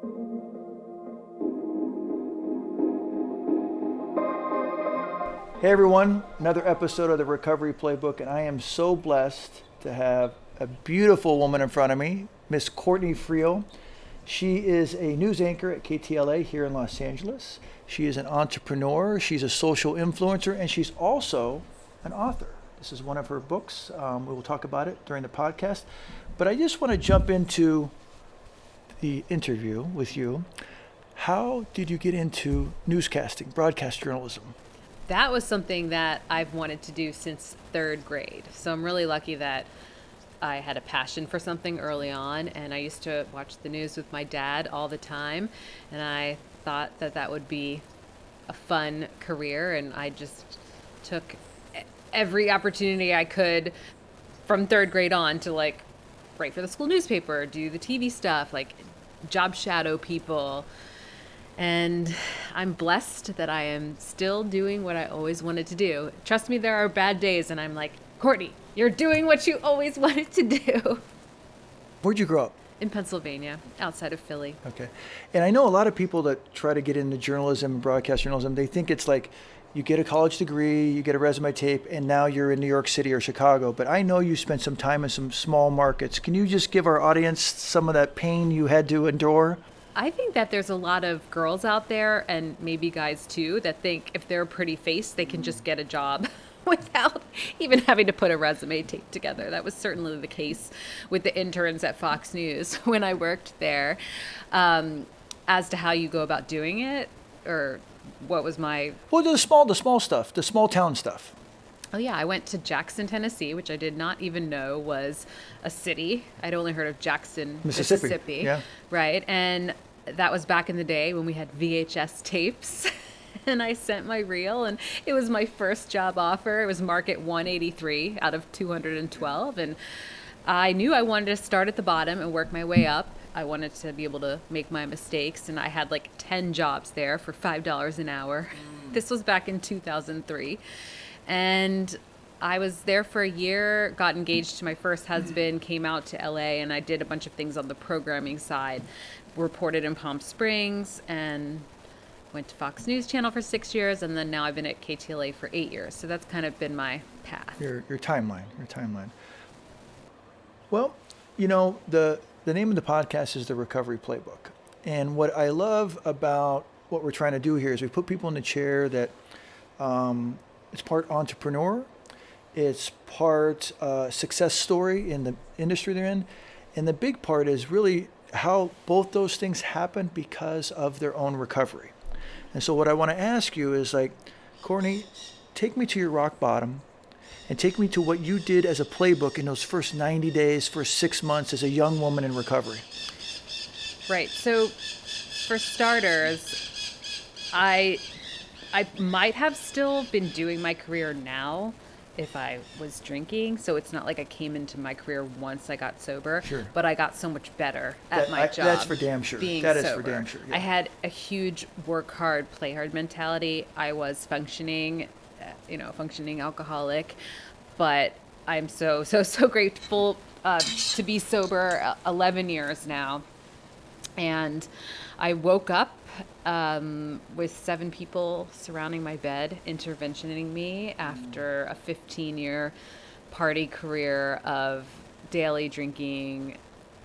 Hey everyone, another episode of the Recovery Playbook, and I am so blessed to have a beautiful woman in front of me, Miss Courtney Friel. She is a news anchor at KTLA here in Los Angeles. She is an entrepreneur, she's a social influencer, and she's also an author. This is one of her books. We will talk about it during the podcast. But I just want to jump into the interview with you. How did you get into newscasting, broadcast journalism? That was something that I've wanted to do since third grade. So I'm really lucky that I had a passion for something early on, and I used to watch the news with my dad all the time, and I thought that that would be a fun career, and I just took every opportunity I could from third grade on to like write for the school newspaper, do the TV stuff, like job shadow people. And I'm blessed that I am still doing what I always wanted to do. Trust me, there are bad days, and I'm like, Courtney, you're doing what you always wanted to do. Where'd you grow up? In Pennsylvania, outside of Philly. Okay. And I know a lot of people that try to get into journalism and broadcast journalism, they think it's like you get a college degree, you get a resume tape, and now you're in New York City or Chicago. But I know you spent some time in some small markets. Can you just give our audience some of that pain you had to endure? I think that there's a lot of girls out there, and maybe guys too, that think if they're a pretty face, they can just get a job without even having to put a resume tape together. That was certainly the case with the interns at Fox News when I worked there. As to how you go about doing it, or what was my... Well, the small stuff, the small town stuff. Oh yeah, I went to Jackson, Tennessee, which I did not even know was a city. I'd only heard of Jackson, Mississippi. Yeah. Right, and that was back in the day when we had VHS tapes. And I sent my reel, and it was my first job offer. It was market 183 out of 212, and I knew I wanted to start at the bottom and work my way up. I wanted to be able to make my mistakes, and I had like 10 jobs there for $5 an hour. This was back in 2003. And I was there for a year, got engaged to my first husband, came out to LA, and I did a bunch of things on the programming side. Reported in Palm Springs and went to Fox News Channel for 6 years, and then now I've been at KTLA for 8 years. So that's kind of been my path. Your timeline. Well, you know, the name of the podcast is the Recovery Playbook. And what I love about what we're trying to do here is we put people in the chair that it's part entrepreneur, it's part success story in the industry they're in, and the big part is really how both those things happen because of their own recovery. And so what I want to ask you is like, Courtney, take me to your rock bottom and take me to what you did as a playbook in those first 90 days, first 6 months as a young woman in recovery. Right. So for starters, I might have still been doing my career now if I was drinking. So it's not like I came into my career once I got sober. Sure. But I got so much better at my job. That's for damn sure. That is for damn sure. Yeah. I had a huge work hard, play hard mentality. I was functioning alcoholic. But I'm so grateful to be sober 11 years now. And I woke up with 7 people surrounding my bed, interventioning me after a 15-year party career of daily drinking,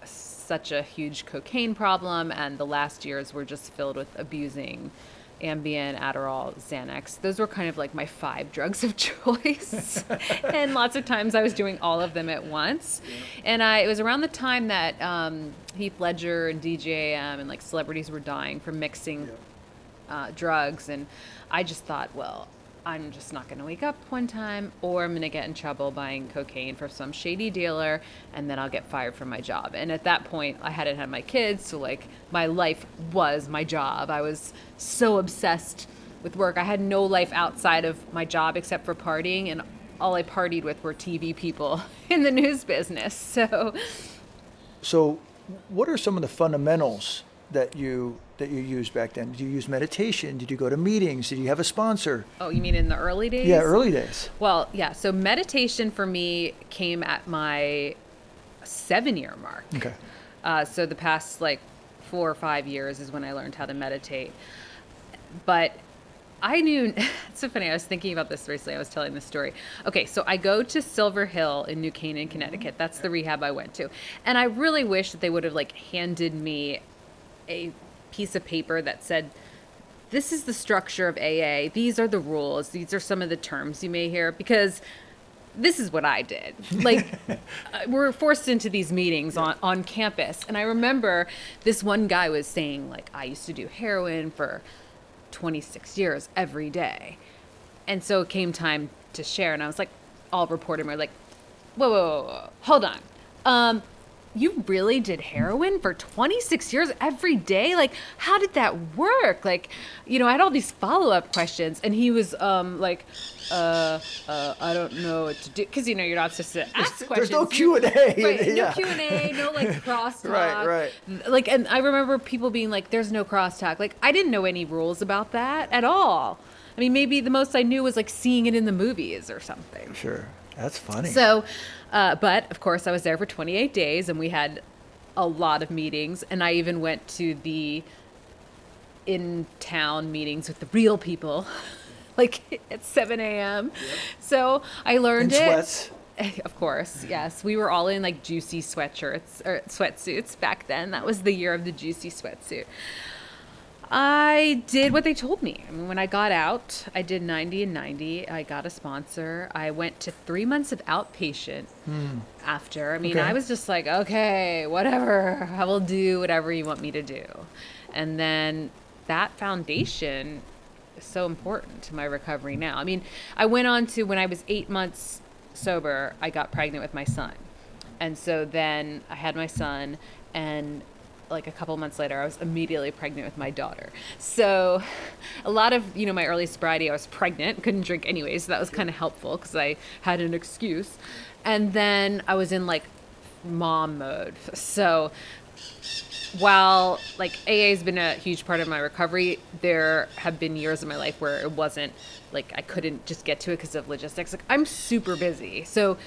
such a huge cocaine problem, and the last years were just filled with abusing Ambien, Adderall, Xanax. Those were kind of like my 5 drugs of choice. And lots of times I was doing all of them at once. And it was around the time that Heath Ledger and DJM and like celebrities were dying from mixing drugs. And I just thought, well, I'm just not going to wake up one time, or I'm going to get in trouble buying cocaine from some shady dealer, and then I'll get fired from my job. And at that point, I hadn't had my kids, so like my life was my job. I was so obsessed with work. I had no life outside of my job except for partying, and all I partied with were TV people in the news business. So what are some of the fundamentals that you used back then? Did you use meditation? Did you go to meetings? Did you have a sponsor? Oh, you mean in the early days? Yeah, early days. Well, yeah. So meditation for me came at my 7-year mark. Okay. So the past like 4 or 5 years is when I learned how to meditate. But I knew, it's so funny, I was thinking about this recently, I was telling this story. Okay, so I go to Silver Hill in New Canaan, Connecticut. That's the rehab I went to. And I really wish that they would have like handed me a piece of paper that said, this is the structure of AA. These are the rules. These are some of the terms you may hear, because this is what I did. Like, we're forced into these meetings on campus. And I remember this one guy was saying, like, I used to do heroin for 26 years every day. And so it came time to share. And I was like, all reported me, like, whoa, hold on. You really did heroin for 26 years every day? Like, how did that work? Like, you know, I had all these follow-up questions, and he was like, I don't know what to do. Because, you know, you're not supposed to ask questions. There's no Q&A. Right, Yeah. no Q&A, no, like, crosstalk. Right. Like, and I remember people being like, there's no crosstalk. Like, I didn't know any rules about that at all. I mean, maybe the most I knew was, like, seeing it in the movies or something. Sure. That's funny. So, but of course I was there for 28 days and we had a lot of meetings, and I even went to the in-town meetings with the real people, like at 7 a.m. Yep. So I learned sweats. Of course, yes. We were all in like juicy sweatshirts or sweatsuits back then. That was the year of the juicy sweatsuit. I did what they told me. I mean, when I got out, I did 90 and 90. I got a sponsor. I went to 3 months of outpatient after. I mean, I was just like, okay, whatever. I will do whatever you want me to do. And then that foundation is so important to my recovery now. I mean, I went on to, when I was 8 months sober, I got pregnant with my son. And so then I had my son, and like a couple months later, I was immediately pregnant with my daughter. So a lot of, you know, my early sobriety, I was pregnant, couldn't drink anyway. So that was kind of helpful because I had an excuse. And then I was in like mom mode. So while like AA has been a huge part of my recovery, there have been years of my life where it wasn't like, I couldn't just get to it because of logistics. Like, I'm super busy. So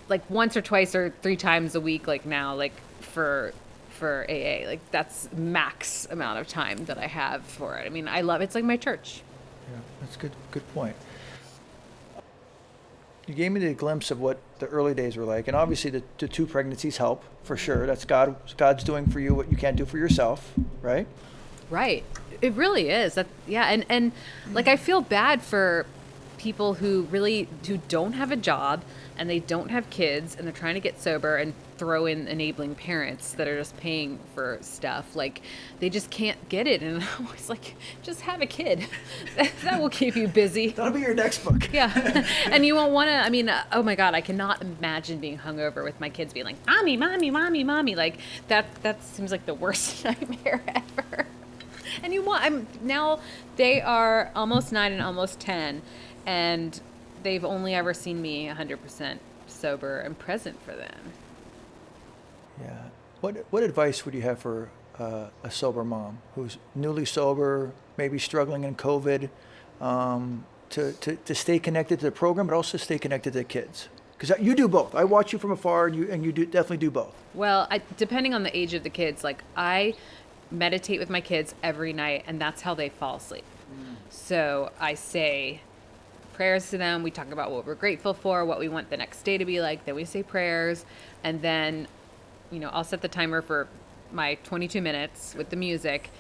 like once or twice or 3 times a week, like now, like for AA, like that's max amount of time that I have for it. I mean, I love it. It's like my church. Yeah, that's good point. You gave me the glimpse of what the early days were like, and obviously the 2 pregnancies help for sure. That's God's doing for you what you can't do for yourself, right? Right. It really is. That, yeah, and like I feel bad for people who don't have a job and they don't have kids and they're trying to get sober and throw in enabling parents that are just paying for stuff. Like, they just can't get it. And I'm always like, just have a kid. That will keep you busy. That'll be your next book. Yeah. And you won't want to, I mean, oh my God, I cannot imagine being hungover with my kids being like, mommy, mommy, mommy, mommy. Like that seems like the worst nightmare ever. And now they are almost 9 and almost 10. And they've only ever seen me 100% sober and present for them. Yeah. What advice would you have for a sober mom who's newly sober, maybe struggling in COVID, to stay connected to the program, but also stay connected to the kids? Because you do both. I watch you from afar, and you definitely do both. Well, depending on the age of the kids, like I meditate with my kids every night, and that's how they fall asleep. So I say prayers to them. We talk about what we're grateful for, what we want the next day to be like. Then we say prayers, and then, you know, I'll set the timer for my 22 minutes with the music.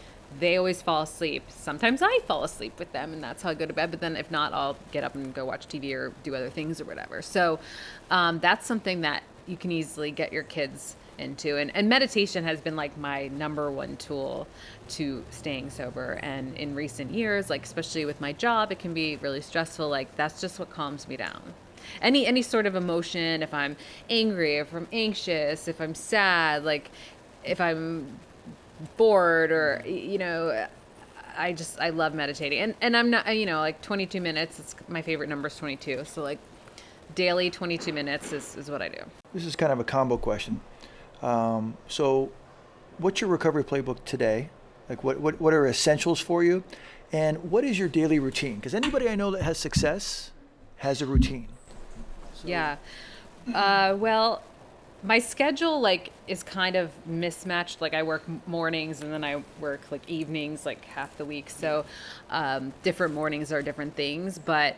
They always fall asleep. Sometimes I fall asleep with them, and that's how I go to bed. But then if not, I'll get up and go watch TV or do other things or whatever. So that's something that you can easily get your kids into. And meditation has been like my number one tool to staying sober. And in recent years, like especially with my job, it can be really stressful. Like that's just what calms me down. Any sort of emotion, if I'm angry, if I'm anxious, if I'm sad, like if I'm bored, or, you know, I love meditating. And I'm not, you know, like 22 minutes, it's my favorite number is 22. So like daily 22 minutes is what I do. This is kind of a combo question. So what's your recovery playbook today? Like what are essentials for you? And what is your daily routine? Because anybody I know that has success has a routine. So. Yeah. Well, my schedule like is kind of mismatched. Like I work mornings and then I work like evenings, like half the week. So different mornings are different things. But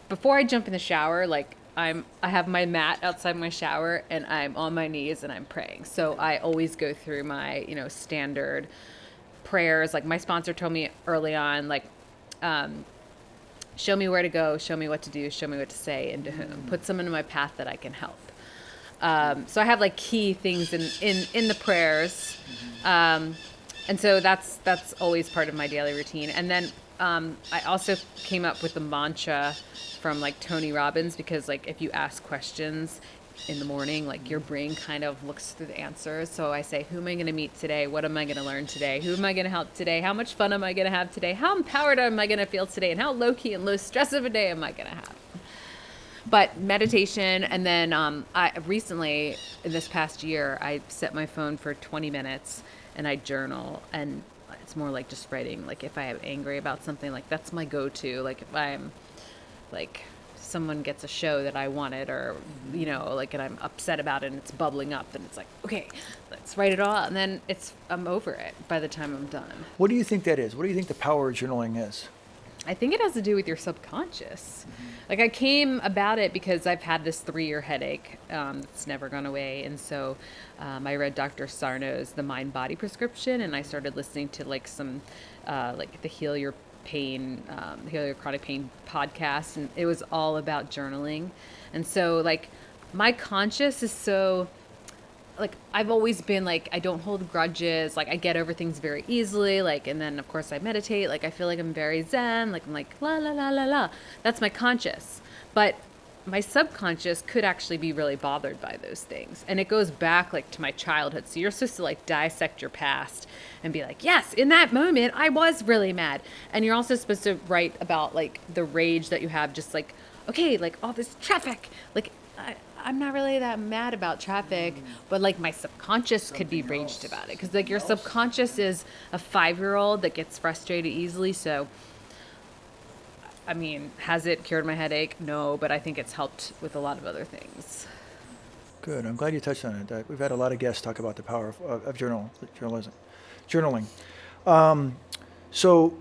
before I jump in the shower, like I have my mat outside my shower and I'm on my knees and I'm praying. So I always go through my, standard prayers. Like my sponsor told me early on, like, show me where to go, show me what to do, show me what to say and to whom. Put someone in my path that I can help. So I have like key things in the prayers. And so that's always part of my daily routine. And then I also came up with the mantra from like Tony Robbins, because like if you ask questions in the morning, like your brain kind of looks through the answers. So I say, who am I going to meet today? What am I going to learn today? Who am I going to help today? How much fun am I going to have today? How empowered am I going to feel today? And how low key and low stress of a day am I going to have? But meditation, and then I recently, in this past year, I set my phone for 20 minutes and I journal, and it's more like just writing. Like if I am angry about something, like that's my go-to. Like if I'm like someone gets a show that I wanted, or like, and I'm upset about it and it's bubbling up, and it's like, okay, let's write it all out, and then I'm over it by the time I'm done. What do you think that is? What do you think the power of journaling is? I think it has to do with your subconscious. Like I came about it because I've had this 3-year headache. It's never gone away. And so I read Dr. Sarno's The Mind Body Prescription, and I started listening to like some, like the Heal Your Chronic Pain podcast. And it was all about journaling. And so like my conscious is so, like I've always been like, I don't hold grudges. Like I get over things very easily. Like, and then of course I meditate. Like I feel like I'm very zen. Like I'm like, la, la, la, la, la. That's my conscious. But my subconscious could actually be really bothered by those things. And it goes back like to my childhood. So you're supposed to like dissect your past and be like, yes, in that moment I was really mad. And you're also supposed to write about like the rage that you have, just like, okay, like all this traffic, like I'm not really that mad about traffic, but like my subconscious could be raged about it. Cause like your subconscious is a 5-year-old that gets frustrated easily. So, I mean, has it cured my headache? No, but I think it's helped with a lot of other things. Good. I'm glad you touched on it. We've had a lot of guests talk about the power of journaling. So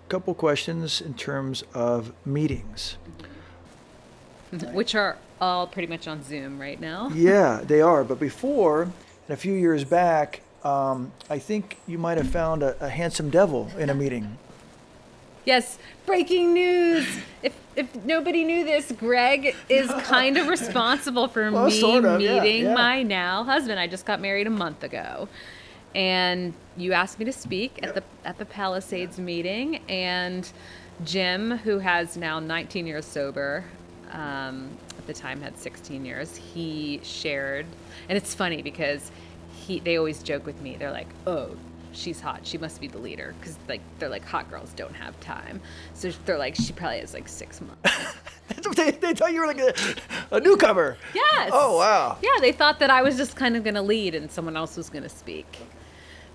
a couple questions in terms of meetings. Which are all pretty much on Zoom right now. Yeah, they are. But before, a few years back, I think you might have found a handsome devil in a meeting. Yes, breaking news. If nobody knew this, Gregg is kind of responsible for me sort of, meeting yeah. my now husband. I just got married a month ago. And you asked me to speak at the Palisades meeting, and Jim, who has now 19 years sober, at the time had 16 years, he shared, and it's funny because they always joke with me. They're like, oh, she's hot, she must be the leader, because like they're like, hot girls don't have time. So they're like, she probably has like 6 months. They thought you were like a newcomer. Yes. Oh, wow. Yeah, they thought that I was just kind of going to lead and someone else was going to speak.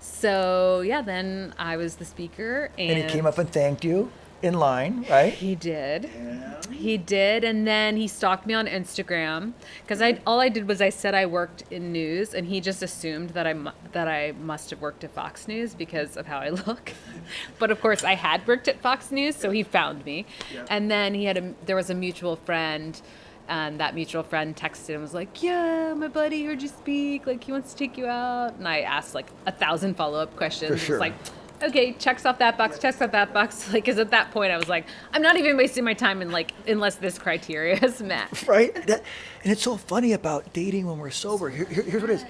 So yeah, then I was the speaker, and he came up and thanked you in line, right? He did. Yeah. He did, and then he stalked me on Instagram, because all I did was I said I worked in news, and he just assumed that I must have worked at Fox News because of how I look. But of course, I had worked at Fox News, so he found me. Yeah. And then there was a mutual friend, and that mutual friend texted and was like, yeah, my buddy heard you speak, like he wants to take you out. And I asked like 1,000 follow-up questions. For sure. It was like, okay, checks off that box. Like, because at that point I was like, I'm not even wasting my time unless this criteria is met. Right? And it's so funny about dating when we're sober. Here's what it is.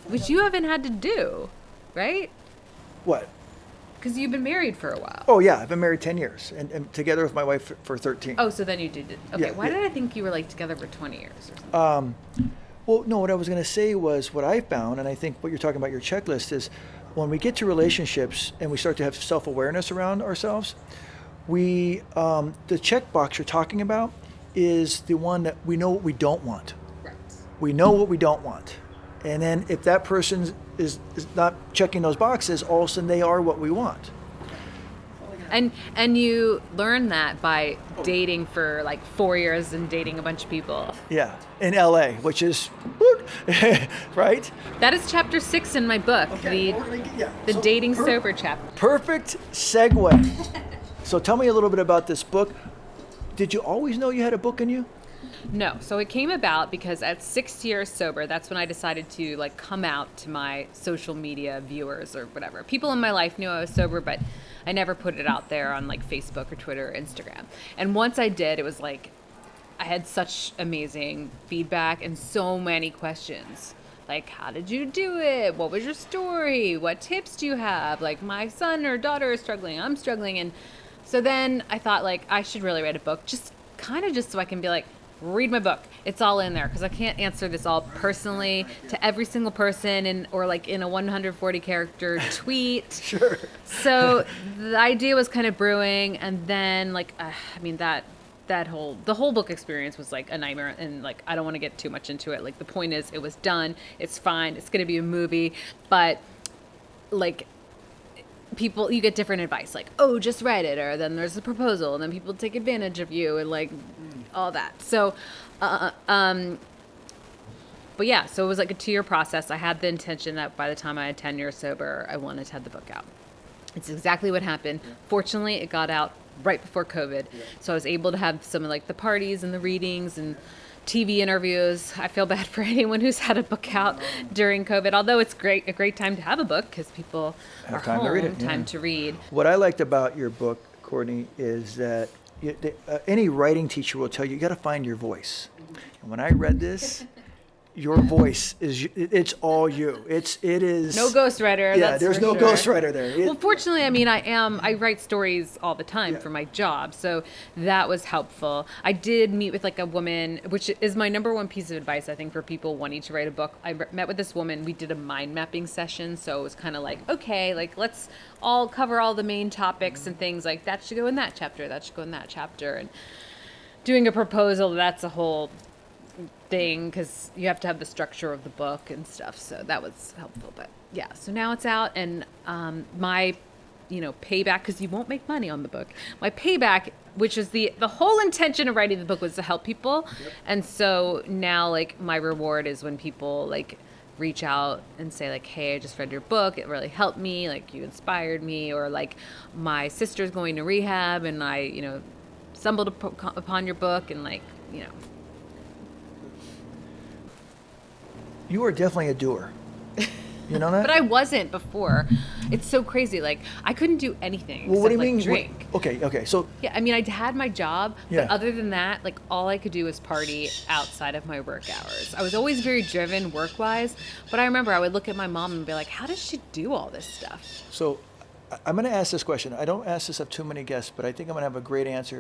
Which you haven't had to do, right? What? Because you've been married for a while. Oh, yeah. I've been married 10 years and together with my wife for 13. Oh, so then you did it. Okay, yeah, why did I think you were like together for 20 years or something? Well, no, what I was going to say was what I found, and I think what you're talking about, your checklist, is when we get to relationships and we start to have self-awareness around ourselves, the checkbox you're talking about is the one that we know what we don't want. Right. We know what we don't want. And then if that person is not checking those boxes, all of a sudden they are what we want. And you learn that by dating for like 4 years and dating a bunch of people. Yeah, in LA, which is, right? That is chapter 6 in my book, the dating sober chapter. Perfect segue. So tell me a little bit about this book. Did you always know you had a book in you? No. So it came about because at 6 years sober, that's when I decided to like come out to my social media viewers or whatever. People in my life knew I was sober, but I never put it out there on like Facebook or Twitter or Instagram. And once I did, it was like I had such amazing feedback and so many questions. Like, how did you do it? What was your story? What tips do you have? Like, my son or daughter is struggling. I'm struggling. And so then I thought, like, I should really write a book, just so I can be like, read my book. It's all in there because I can't answer this all personally to every single person or like in a 140 character tweet. Sure. So the idea was kind of brewing, and then like, the whole book experience was like a nightmare, and like I don't want to get too much into it. Like the point is, it was done. It's fine. It's gonna be a movie, but like people, you get different advice. Like, oh, just write it, or then there's a proposal, and then people take advantage of you, and like all that. So, but yeah, so it was like a 2-year process. I had the intention that by the time I had 10 years sober, I wanted to have the book out. It's exactly what happened. Yeah. Fortunately, it got out right before COVID. Yeah. So I was able to have some of like the parties and the readings and TV interviews. I feel bad for anyone who's had a book out during COVID, although it's a great time to have a book because people have are time home, to read it. time to read. What I liked about your book, Courtney, is that any writing teacher will tell you, you got to find your voice. And when I read this, your voice it's all you. It is no ghostwriter. Yeah, there's no ghostwriter there. Well, fortunately, I mean, I write stories all the time for my job, so that was helpful. I did meet with like a woman, which is my number one piece of advice, I think, for people wanting to write a book. I met with this woman. We did a mind mapping session, so it was kind of like, okay, like let's all cover all the main topics and things like that should go in that chapter. That should go in that chapter. And doing a proposal, that's a whole thing because you have to have the structure of the book and stuff, so that was helpful. But yeah, so now it's out, and my payback, because you won't make money on the book, my payback, which is the whole intention of writing the book, was to help people. Yep. And so now like my reward is when people like reach out and say like, hey, I just read your book, it really helped me, like you inspired me, or like my sister's going to rehab and I stumbled upon your book, and like you are definitely a doer. You know that? But I wasn't before. It's so crazy. Like I couldn't do anything. Well, what do you mean? Drink. Okay. So yeah, I mean, I had my job, but other than that, like all I could do was party outside of my work hours. I was always very driven work-wise, but I remember I would look at my mom and be like, "How does she do all this stuff?" So I'm going to ask this question. I don't ask this of too many guests, but I think I'm going to have a great answer.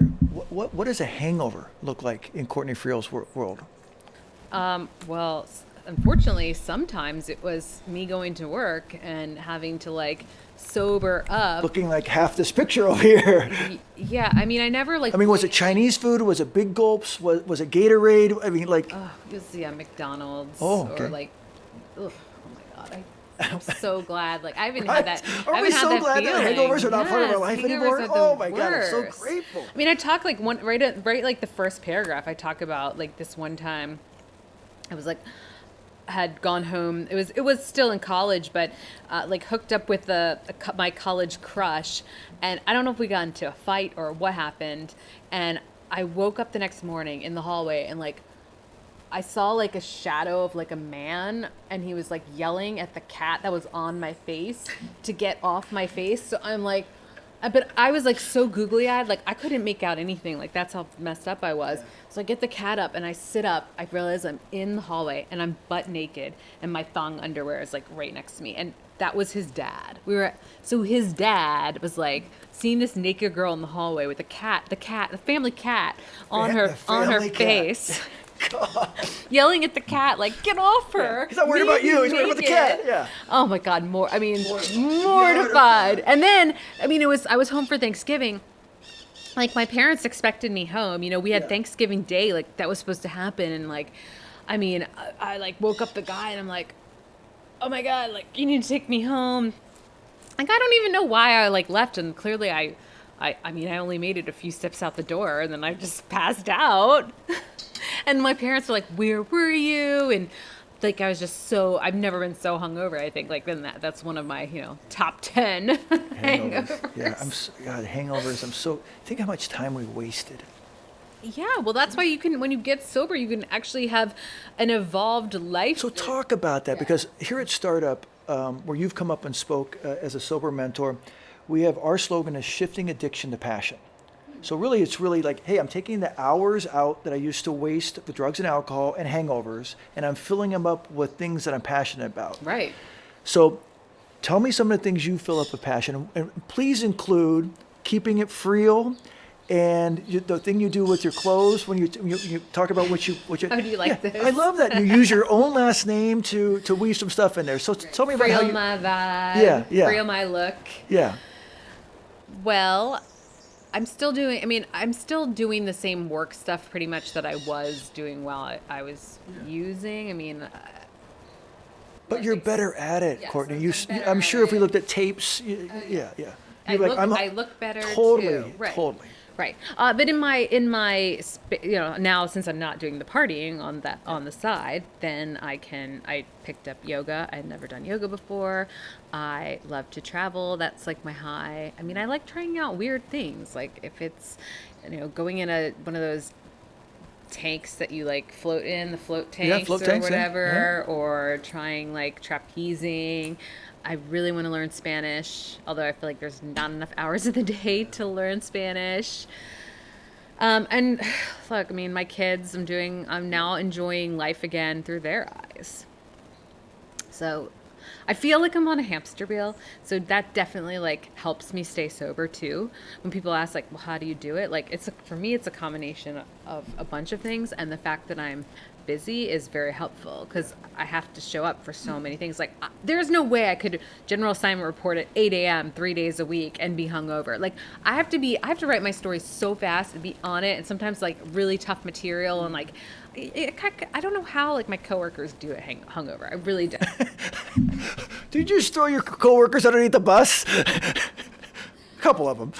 What does a hangover look like in Courtney Friel's world? Well, unfortunately, sometimes it was me going to work and having to like sober up. Looking like half this picture over here. Yeah, I mean, I never like. I mean, was it Chinese food? Was it big gulps? Was it Gatorade? I mean, like. McDonald's. Oh, okay. Or like, oh my God, I'm so glad. Like, I haven't had that. Are we so glad that hangovers are not part of our life anymore? Oh my God, I'm so grateful. I mean, I talk like right like the first paragraph. I talk about like this one time. I was like. Had gone home. It was still in college, but like hooked up with my college crush, and I don't know if we got into a fight or what happened. And I woke up the next morning in the hallway, and like I saw like a shadow of like a man, and he was like yelling at the cat that was on my face to get off my face. So I'm like. But I was like so googly-eyed, like I couldn't make out anything. Like that's how messed up I was. So I get the cat up and I sit up. I realize I'm in the hallway and I'm butt naked and my thong underwear is like right next to me. And that was his dad. So his dad was like seeing this naked girl in the hallway with the family cat on her face. God. Yelling at the cat, like, get off her. He's not worried about you, he's worried about the cat. Yeah. Oh my God, mortified. And then, I mean, I was home for Thanksgiving. Like, my parents expected me home. We had Thanksgiving Day, like, that was supposed to happen. And, like, I mean, I like, woke up the guy, and I'm like, oh my God, like, you need to take me home. Like, I don't even know why I, like, left. And clearly I I mean, I only made it a few steps out the door and then I just passed out. And my parents were like, "Where were you?" And like, I was just so, I've never been so hungover. I think like then that's one of my, top 10 hangovers. Yeah, God, hangovers. Think how much time we wasted. Yeah, well, that's why you can, when you get sober, you can actually have an evolved life. So talk about that, because here at Startup, where you've come up and spoke as a sober mentor, we have our slogan is shifting addiction to passion. So really, it's really like, hey, I'm taking the hours out that I used to waste with drugs and alcohol and hangovers, and I'm filling them up with things that I'm passionate about. Right. So tell me some of the things you fill up with passion, and please include keeping it Friel. And the thing you do with your clothes when you talk about what you How do you like this? I love that you use your own last name to weave some stuff in there. So tell me about how Friel you. my vibe. Yeah. Friel my look. Yeah. Well, I'm still doing the same work stuff pretty much that I was doing while I was using. I mean, But you're better at it, Yes, Courtney. I'm I'm sure if we better looked at tapes, yeah. I You're I look better totally, too. Right. Totally. Right. But in my now since I'm not doing the partying on the side, then I picked up yoga. I'd never done yoga before. I love to travel. That's like my high. I mean, I like trying out weird things. Like if it's, going in one of those tanks that you like float in, the float tanks float or tanks, yeah. whatever, or trying like trapezing. I really want to learn Spanish, although I feel like there's not enough hours of the day to learn Spanish. And look, I mean, my kids, I'm now enjoying life again through their eyes. So I feel like I'm on a hamster wheel. So that definitely like helps me stay sober too. When people ask like, well, how do you do it? Like for me, it's a combination of a bunch of things. And the fact that I'm busy is very helpful because I have to show up for so many things. Like there's no way I could general assignment report at 8 a.m. 3 days a week and be hungover. Like I have to write my stories so fast and be on it, and sometimes like really tough material, and like I don't know how like my coworkers do it hungover. I really don't. Did you just throw your coworkers underneath the bus? A couple of them.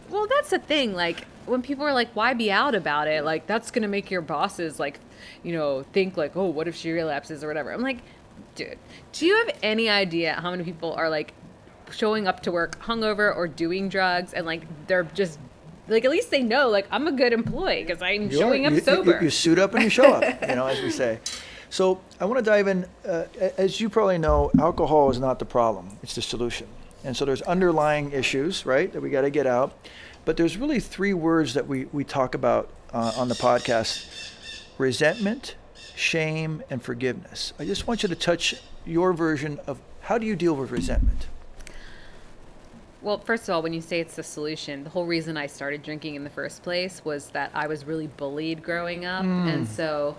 Well, that's the thing. Like when people are like, "Why be out about it?" Like that's gonna make your bosses like, think like, "Oh, what if she relapses or whatever?" I'm like, dude, do you have any idea how many people are like showing up to work hungover or doing drugs, and like they're just like, at least they know like I'm a good employee because I'm showing up sober. You suit up and you show up, as we say. So I want to dive in. As you probably know, alcohol is not the problem; it's the solution. And so there's underlying issues, right, that we got to get out. But there's really three words that we talk about on the podcast: resentment, shame, and forgiveness. I just want you to touch your version of how do you deal with resentment? Well, first of all, when you say it's the solution, the whole reason I started drinking in the first place was that I was really bullied growing up. And so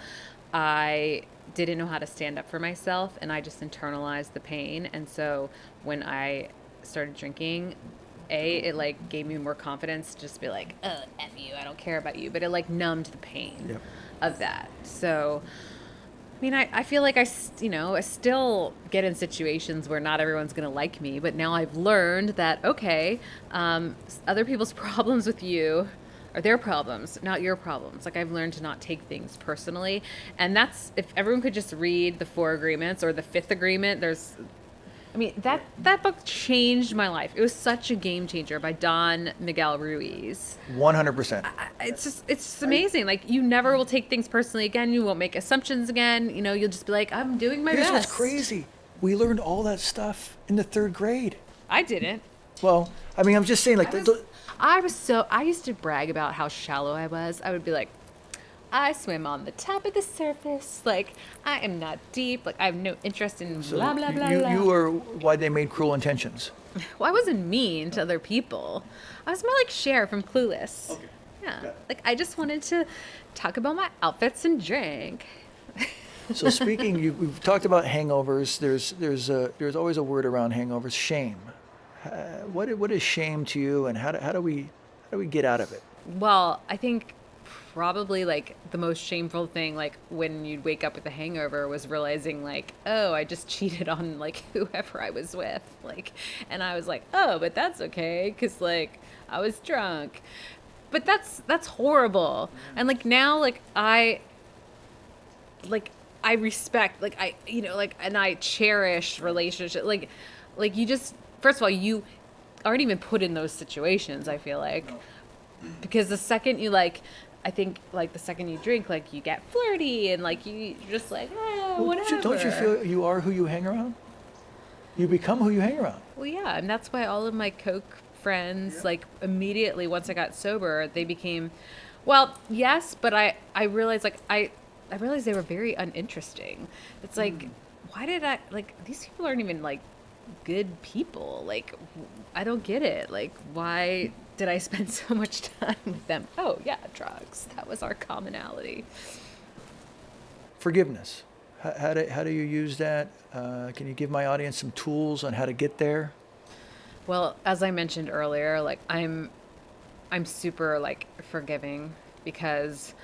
I didn't know how to stand up for myself, and I just internalized the pain. And so when I started drinking, it like gave me more confidence to just be like, oh, F you, I don't care about you. But it like numbed the pain of that. So, I mean, I feel like I still get in situations where not everyone's going to like me. But now I've learned that, okay, other people's problems with you are their problems, not your problems. Like I've learned to not take things personally. And that's, if everyone could just read the 4 agreements or the 5th agreement, that book changed my life. It was such a game changer by Don Miguel Ruiz. 100%. It's just amazing. Like you never will take things personally again. You won't make assumptions again. You'll just be like, I'm doing my best. Here's what's crazy. We learned all that stuff in the 3rd grade. I didn't. Well, I mean, I'm just saying, like, I used to brag about how shallow I was. I would be like, I swim on the top of the surface. Like, I am not deep. Like, I have no interest in blah, blah, blah, blah. You are why they made Cruel Intentions. Well, I wasn't mean to other people. I was more like Cher from Clueless. Okay. Yeah. Like, I just wanted to talk about my outfits and drink. So speaking, we've talked about hangovers. There's always a word around hangovers, shame. What is shame to you, and how do we get out of it? Well, I think probably like the most shameful thing, like when you'd wake up with a hangover, was realizing like, oh, I just cheated on like whoever I was with, like, and I was like, oh, but that's okay, because like I was drunk. But that's horrible. And like now, I respect, like, I, you know, like, and I cherish relationships. Like you just, first of all, you aren't even put in those situations, I feel like. Because the second you, like, I think, like, the second you drink, like, you get flirty and, like, you're just like, oh, Well, whatever. don't you feel you are who you hang around? You become who you hang around. Well, yeah, and that's why all of my Coke friends, like, immediately, once I got sober, they became, well, yes, but I realized, like, I realized they were very uninteresting. It's like, why did I, like, these people aren't even, like, good people. Like, I don't get it. Like, why did I spend so much time with them? Oh, yeah, drugs. That was our commonality. Forgiveness. How do you use that? Can you give my audience some tools on how to get there? Well, as I mentioned earlier, like, I'm super, like, forgiving, because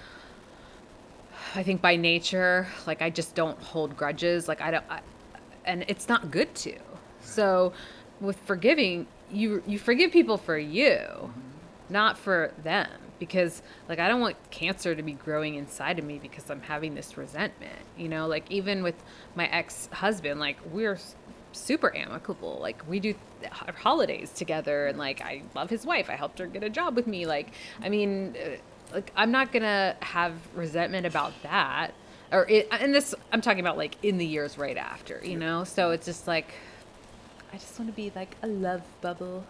I think by nature, like, I just don't hold grudges. Like, and it's not good to. So with forgiving, you forgive people for you, not for them. Because, like, I don't want cancer to be growing inside of me because I'm having this resentment, you know? Like, even with my ex-husband, like, we're super amicable. Like, we do holidays together, and, like, I love his wife. I helped her get a job with me. Like, I mean, like, I'm not gonna have resentment about that. And this, I'm talking about, like, in the years right after, you know? So it's just like, I just want to be like a love bubble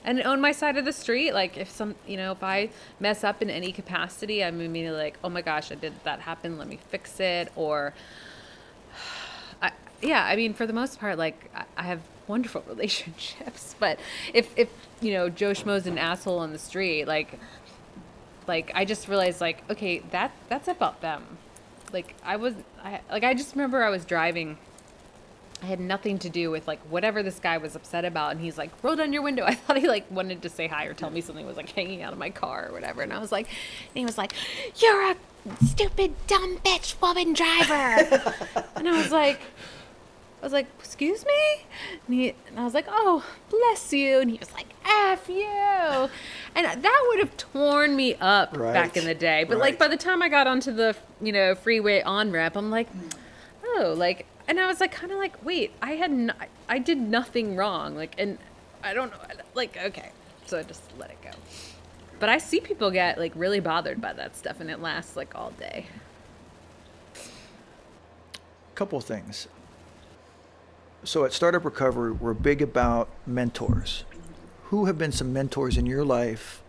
and own my side of the street. Like, if if I mess up in any capacity, I'm immediately like, oh my gosh, I did that happen. Let me fix it. Or, I mean, for the most part, like, I have wonderful relationships, but if Joe Schmo's an asshole on the street, like I just realized, like, okay, that's about them. Like, I just remember I was driving. I had nothing to do with, like, whatever this guy was upset about, and he's like, roll down your window. I thought he, like, wanted to say hi or tell me something was, like, hanging out of my car or whatever. And I was like, and he was like, you're a stupid, dumb bitch woman driver. And I was like, excuse me? And I was like, oh, bless you. And he was like, F you. And that would have torn me up back in the day. But, like, by the time I got onto the, freeway on-ramp, I'm like, oh, like, and I was like, kind of like, wait, I did nothing wrong. Like, and I don't know, like, okay. So I just let it go. But I see people get, like, really bothered by that stuff, and it lasts, like, all day. Couple of things. So at Startup Recovery, we're big about mentors. Who have been some mentors in your life,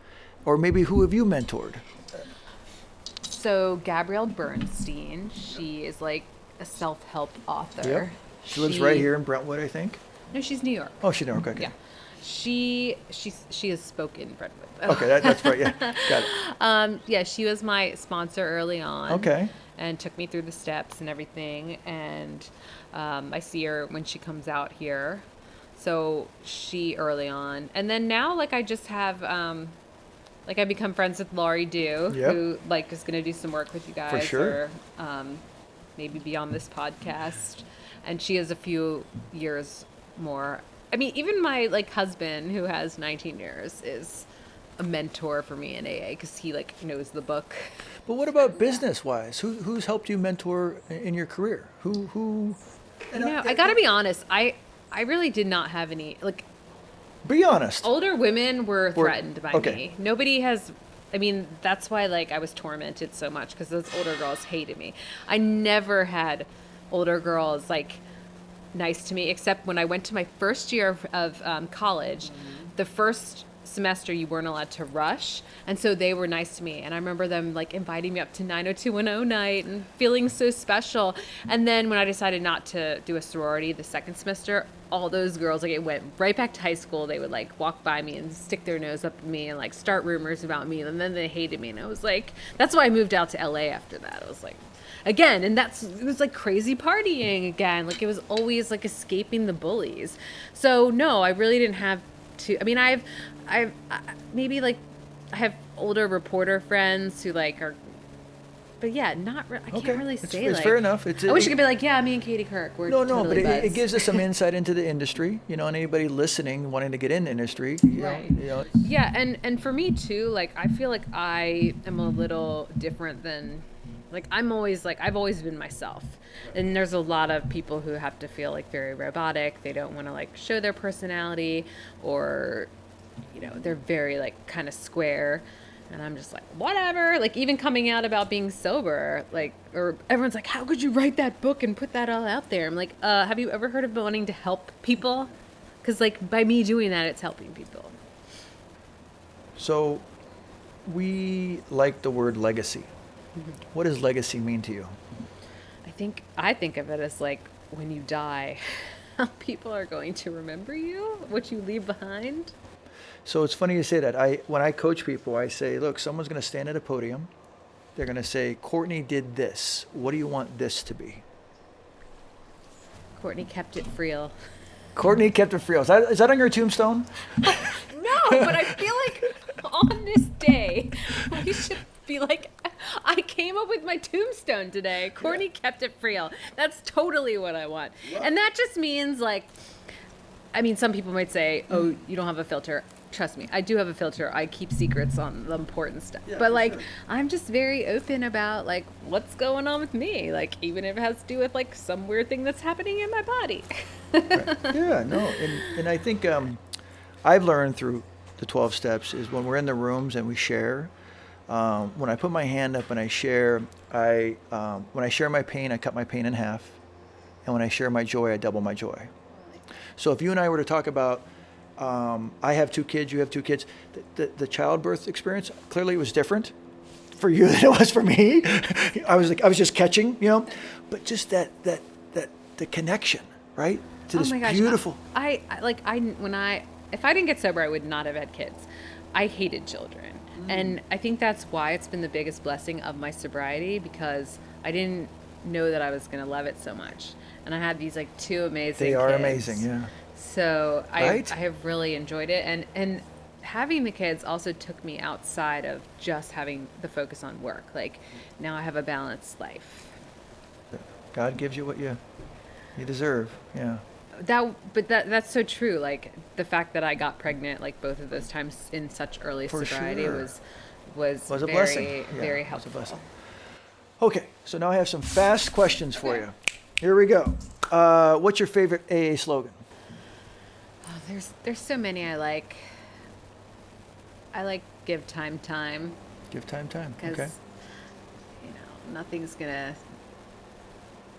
or maybe who have you mentored? So Gabrielle Bernstein, she is, like, a self-help author. Yep. She lives right here in Brentwood, I think. No, she's New York. Oh, she's New York. Okay. Yeah. She has spoken in Brentwood. Okay, that's right. Yeah, got it. Yeah, she was my sponsor early on. Okay. And took me through the steps and everything. And I see her when she comes out here. So she early on. And then now, like, I just have, like, I become friends with Laurie Dew, who, like, is going to do some work with you guys. For sure. Or maybe be on this podcast. And she has a few years more. I mean, even my, like, husband, who has 19 years, is a mentor for me in AA, because he, like, knows the book. But what about business-wise? Who's helped you mentor in your career? Who? I gotta be honest. I really did not have any, like. Be honest. Older women were threatened by me. Nobody has. I mean, that's why, like, I was tormented so much, because those older girls hated me. I never had older girls, like, nice to me, except when I went to my first year of college. The first semester, you weren't allowed to rush, and so they were nice to me. And I remember them, like, inviting me up to 90210 night and feeling so special. And then when I decided not to do a sorority the second semester, all those girls, like, it went right back to high school. They would, like, walk by me and stick their nose up at me and, like, start rumors about me, and then they hated me. And I was like, that's why I moved out to LA after that. I was like, again, and it was like crazy partying again. Like, it was always, like, escaping the bullies. So no, I really didn't have to. I mean, I've maybe, like, I have older reporter friends who like are, but yeah, I can't really say it's like. fair enough. I wish I could be like, yeah, me and Katie Kirk, we're No, totally but it buds. gives us some insight into the industry, and anybody listening wanting to get in the industry, Right. Yeah, and for me too, like I feel like I am a little different than, like I'm always like I've always been myself, and there's a lot of people who have to feel like very robotic. They don't want to like show their personality, or they're very like kind of square. And I'm just like, whatever. Like, even coming out about being sober, like, or everyone's like, how could you write that book and put that all out there? I'm like, have you ever heard of wanting to help people? Because, like, by me doing that, it's helping people. So, we like the word legacy. Mm-hmm. What does legacy mean to you? I think of it as like when you die, how people are going to remember you, what you leave behind. So it's funny you say that. When I coach people, I say, look, someone's going to stand at a podium. They're going to say, Courtney did this. What do you want this to be? Courtney kept it Friel. Courtney kept it Friel. Is that on your tombstone? No, but I feel like on this day, we should be like, I came up with my tombstone today. Courtney kept it Friel. That's totally what I want. Yeah. And that just means like, I mean, some people might say, oh, you don't have a filter. Trust me, I do have a filter. I keep secrets on the important stuff. Yeah, but like, sure. I'm just very open about like what's going on with me. Like, even if it has to do with like some weird thing that's happening in my body. Right. Yeah, no. And I think I've learned through the 12 steps is when we're in the rooms and we share, when I put my hand up and I share, when I share my pain, I cut my pain in half. And when I share my joy, I double my joy. So if you and I were to talk about, I have 2 kids, you have 2 kids, the childbirth experience, clearly it was different for you than it was for me. I was just catching, but just the connection, right? To this beautiful. If I didn't get sober, I would not have had kids. I hated children. And I think that's why it's been the biggest blessing of my sobriety, because I didn't know that I was going to love it so much. And I had these like 2 amazing They are kids. amazing, yeah. So Right? I have really enjoyed it. And having the kids also took me outside of just having the focus on work. Like now I have a balanced life. God gives you what you deserve, yeah. That's so true. Like the fact that I got pregnant, like both of those times in such early sobriety sure. was a very, blessing. very Yeah, helpful. was a blessing. Okay, so now I have some fast questions for you. Here we go. What's your favorite AA slogan? Oh, there's so many I like. I like give time. Give time. Because, Okay. Nothing's gonna.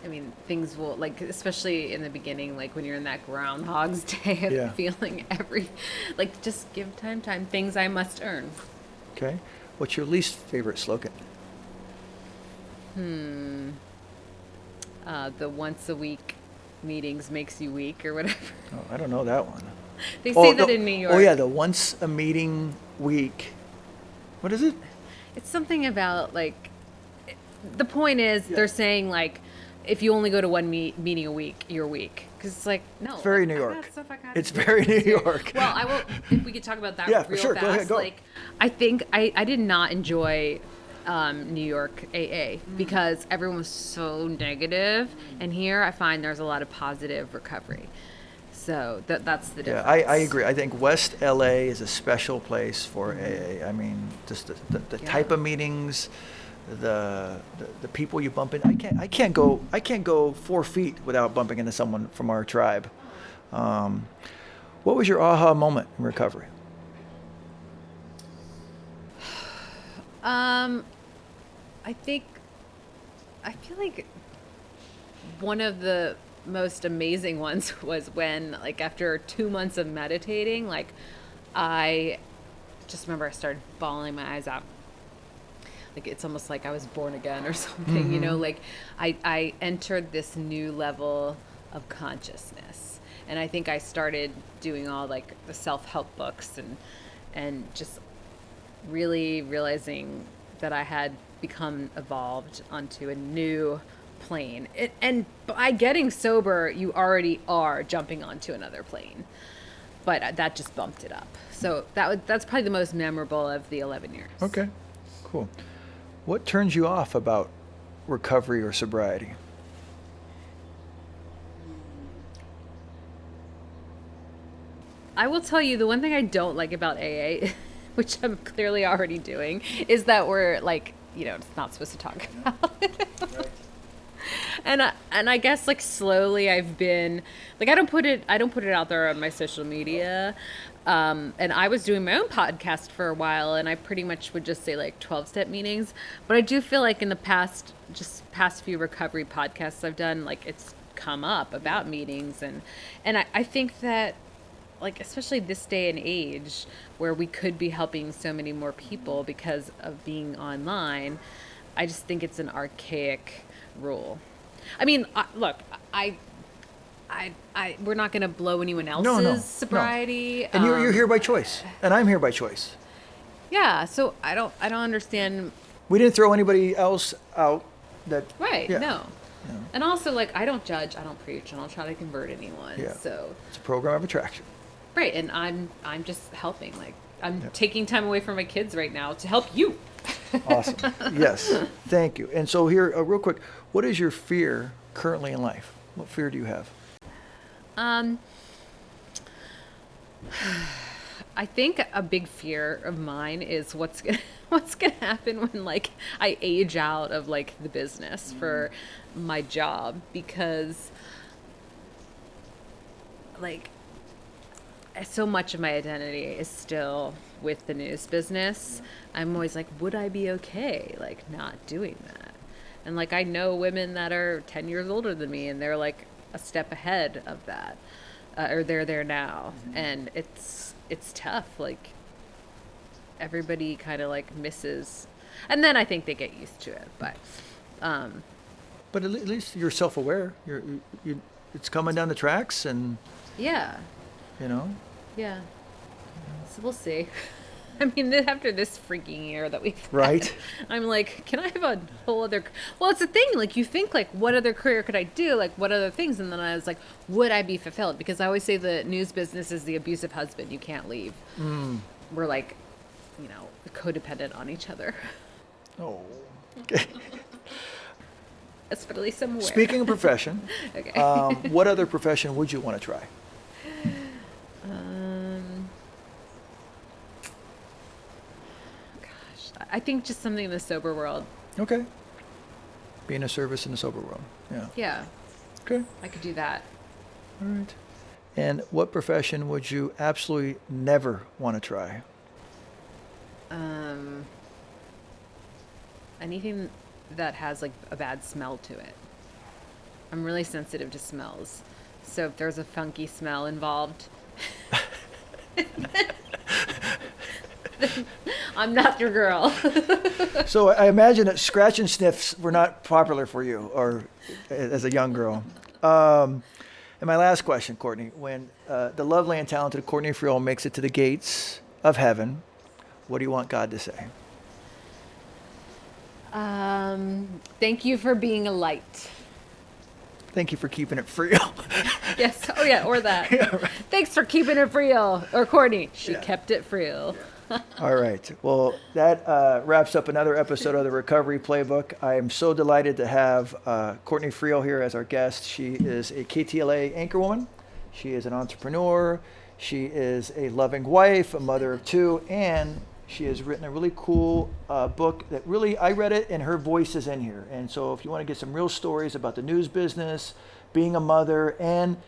I mean, things will, like, especially in the beginning, like when you're in that Groundhog's Day of feeling just give time. Things I must earn. Okay. What's your least favorite slogan? The once a week meetings makes you weak or whatever. Oh, I don't know that one. They say that in New York. Oh, yeah, the once a meeting week. What is it? It's something about, like, the point is they're saying, like, if you only go to one meeting a week, you're weak. Because it's like, no. It's very New York. It's very New York. Well, I will, if we could talk about that real fast. Go ahead, go. Like, I think I did not enjoy New York AA because everyone was so negative. And here I find there's a lot of positive recovery. So that's the difference. Yeah, I agree. I think West LA is a special place for AA. I mean, just the type of meetings, the people you bump in. I can't go 4 feet without bumping into someone from our tribe. What was your aha moment in recovery? I feel like one of the most amazing ones was when, like, after 2 months of meditating, like, I just remember I started bawling my eyes out. Like, it's almost like I was born again or something, like I entered this new level of consciousness. And I think I started doing all, like, the self-help books and just really realizing that I had become evolved onto a new plane. And by getting sober, you already are jumping onto another plane. but that just bumped it up. So that's probably the most memorable of the 11 years. Okay, cool. What turns you off about recovery or sobriety? I will tell you the one thing I don't like about AA, which I'm clearly already doing, is that we're like, it's not supposed to talk about it. Right. And I guess like slowly I've been like, I don't put it out there on my social media. And I was doing my own podcast for a while, and I pretty much would just say like 12-step meetings. But I do feel like in the past few recovery podcasts I've done, like it's come up about meetings, and I think that, like, especially this day and age where we could be helping so many more people because of being online, I just think it's an archaic rule. I mean, look, we're not going to blow anyone else's sobriety. And you're here by choice, and I'm here by choice. Yeah, so I don't understand. We didn't throw anybody else out. Right? Yeah. No. Yeah. And also, like, I don't judge, I don't preach, I don't try to convert anyone. Yeah. So it's a program of attraction. Right, and I'm just helping. Like, I'm taking time away from my kids right now to help you. Awesome. Yes. Thank you. And so here, real quick, what is your fear currently in life? What fear do you have? I think a big fear of mine is what's gonna happen when, like, I age out of, like, the business for my job, because, like, so much of my identity is still with the news business. I'm always like, would I be okay, like, not doing that? And, like, I know women that are 10 years older than me, and they're, like, a step ahead of that, or they're there now. And it's tough. Like, everybody kind of, like, misses, and then I think they get used to it. But at least you're self-aware. It's coming down the tracks, and yeah. Yeah. So we'll see. I mean, after this freaking year that we've had, right, I'm like, can I have a whole other? Well, it's the thing. Like, you think, like, what other career could I do? Like, what other things? And then I was like, would I be fulfilled? Because I always say the news business is the abusive husband you can't leave. We're like, codependent on each other. Oh. Okay. Especially somewhere. Speaking of profession, okay. What other profession would you want to try? I think just something in the sober world. Okay. Being a service in the sober world. Yeah. Yeah. Okay. I could do that. All right. And what profession would you absolutely never want to try? Anything that has, like, a bad smell to it. I'm really sensitive to smells. So if there's a funky smell involved, I'm not your girl. So I imagine that scratch and sniffs were not popular for you, or as a young girl. And my last question, Courtney, when the lovely and talented Courtney Friel makes it to the gates of heaven, what do you want God to say? Thank you for being a light. Thank you for keeping it Friel. Yes. Oh, yeah. Or that. Yeah, right. Thanks for keeping it Friel. Or Courtney. She Yeah. kept it Friel. Yeah. All right. Well, that wraps up another episode of the Recovery Playbook. I am so delighted to have Courtney Friel here as our guest. She is a KTLA anchorwoman. She is an entrepreneur. She is a loving wife, a mother of two, and she has written a really cool book that really, I read it and her voice is in here. And so if you want to get some real stories about the news business, being a mother, and,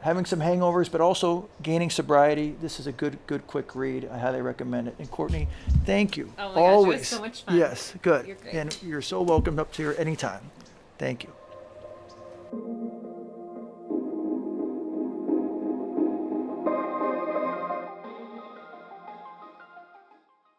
having some hangovers, but also gaining sobriety, this is a good, quick read. I highly recommend it. And Courtney, thank you. Oh my Always. gosh, it was so much fun. Yes, good. You're great. And you're so welcome up here anytime. Thank you.